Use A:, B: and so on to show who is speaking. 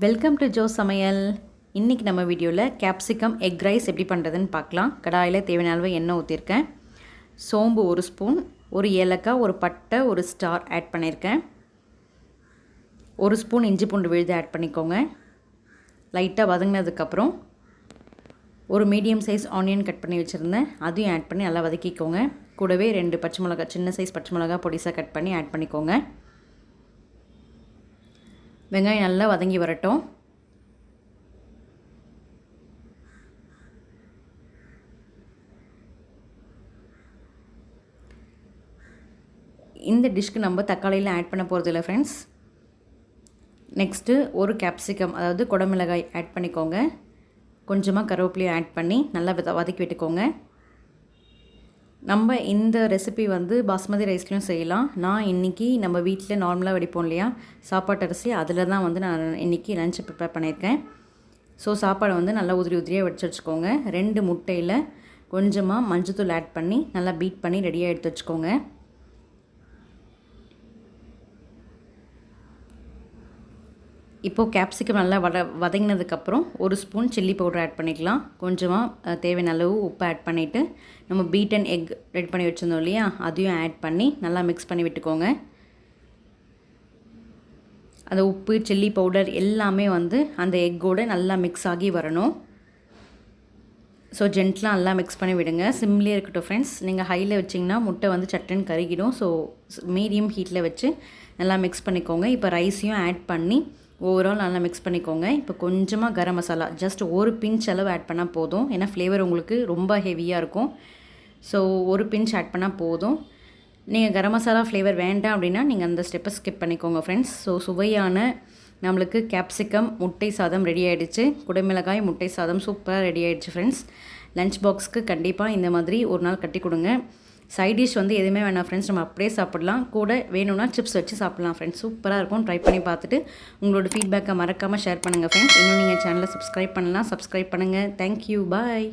A: Welcome to Joe சமையல். இன்றைக்கி நம்ம வீடியோவில் கேப்சிகம் எக் ரைஸ் எப்படி பண்ணுறதுன்னு பார்க்கலாம். கடாயில் தேவையான அளவு எண்ணெய் ஊற்றிருக்கேன். சோம்பு 1 ஸ்பூன், ஒரு ஏலக்காய், ஒரு பட்டை, ஒரு ஸ்டார் ஆட் பண்ணியிருக்கேன். 1 ஸ்பூன் இஞ்சி பூண்டு விழுது ஆட் பண்ணிக்கோங்க. லைட்டாக வதங்கினதுக்கப்புறம் ஒரு மீடியம் சைஸ் ஆனியன் கட் பண்ணி வச்சுருந்தேன், அதையும் ஆட் பண்ணி நல்லா வதக்கிக்கோங்க. கூடவே 2 பச்சை மிளகாய், சின்ன சைஸ் பச்சை மிளகாய் பொடிசாக கட் பண்ணி ஆட் பண்ணிக்கோங்க. வெங்காயம் நல்லா வதங்கி வரட்டும். இந்த டிஷ்க்கு நம்ம தக்காளியில் ஆட் பண்ண போகிறது இல்லை ஃப்ரெண்ட்ஸ். நெக்ஸ்ட்டு ஒரு கேப்சிகம், அதாவது குடமிளகாய் ஆட் பண்ணிக்கோங்க. கொஞ்சமாக கருவேப்பிலையும் ஆட் பண்ணி நல்லா வதக்கி விட்டுக்கோங்க. நம்ம இந்த ரெசிபி பாஸ்மதி ரைஸ்லையும் செய்யலாம். நான் இன்றைக்கி நம்ம வீட்டில் நார்மலாக வடிப்போம் இல்லையா, சாப்பாட்டு அரிசி, அதில் தான் நான் இன்றைக்கி லஞ்சு ப்ரிப்பேர் பண்ணியிருக்கேன். ஸோ சாப்பாடை நல்லா உதிரியாக வடித்து வச்சுக்கோங்க. 2 முட்டையில் கொஞ்சமாக மஞ்சத்தூள் ஆட் பண்ணி நல்லா பீட் பண்ணி ரெடியாக எடுத்து வச்சுக்கோங்க. இப்போது கேப்சிகம் நல்லா வதங்கினதுக்கப்புறம் 1 ஸ்பூன் சில்லி பவுடர் ஆட் பண்ணிக்கலாம். கொஞ்சமாக தேவையான அளவு உப்பு ஆட் பண்ணிவிட்டு நம்ம பீட் அண்ட் எக் ரெடி பண்ணி வச்சுருந்தோம் இல்லையா, அதையும் ஆட் பண்ணி நல்லா மிக்ஸ் பண்ணி விட்டுக்கோங்க. அந்த உப்பு, சில்லி பவுடர் எல்லாமே அந்த எக்கோடு நல்லா மிக்ஸ் ஆகி வரணும். ஸோ ஜென்ட்லாக நல்லா மிக்ஸ் பண்ணி விடுங்க. சிம்லேயே இருக்கட்டும் ஃப்ரெண்ட்ஸ். நீங்கள் ஹையில் வச்சிங்கன்னா முட்டை சட்டுன்னு கருகிடும். ஸோ மீடியம் ஹீட்டில் வச்சு நல்லா மிக்ஸ் பண்ணிக்கோங்க. இப்போ ரைஸையும் ஆட் பண்ணி ஓவரால் நல்லா மிக்ஸ் பண்ணிக்கோங்க. இப்போ கொஞ்சமாக கரம் மசாலா ஜஸ்ட் ஒரு பிஞ்ச் அளவு ஆட் பண்ணால் போதும். ஏன்னா ஃப்ளேவர் உங்களுக்கு ரொம்ப ஹெவியாக இருக்கும். ஸோ ஒரு பிஞ்ச் ஆட் பண்ணால் போதும். நீங்கள் கரம் மசாலா ஃப்ளேவர் வேண்டாம் அப்படின்னா நீங்கள் அந்த ஸ்டெப்பை ஸ்கிப் பண்ணிக்கோங்க ஃப்ரெண்ட்ஸ். ஸோ சுவையான நம்மளுக்கு கேப்சிகம் முட்டை சாதம் ரெடி ஆகிடுச்சு. குடமிளகாய் முட்டை சாதம் சூப்பராக ரெடி ஆகிடுச்சு ஃப்ரெண்ட்ஸ். லஞ்ச் பாக்ஸ்க்கு கண்டிப்பாக இந்த மாதிரி ஒரு நாள் கட்டி கொடுங்க. சைட் டிஷ் எதுவுமே வேணாம் ஃப்ரெண்ட்ஸ், நம்ம அப்படியே சாப்பிட்லாம். கூட வேணும்னா சிப்ஸ் வச்சு சாப்பிட்லாம் ஃப்ரெண்ட்ஸ். சூப்பராக இருக்கும். ட்ரை பண்ணி பார்த்துட்டு உங்களோட ஃபீட்பேக்கை மறக்காமல் ஷேர் பண்ணுங்கள் ஃப்ரெண்ட்ஸ். இன்னும் நீங்கள் சேனலை சப்ஸ்கிரைப் பண்ணலாம், சப்ஸ்கிரைப் பண்ணுங்கள். தேங்க்யூ, பாய்.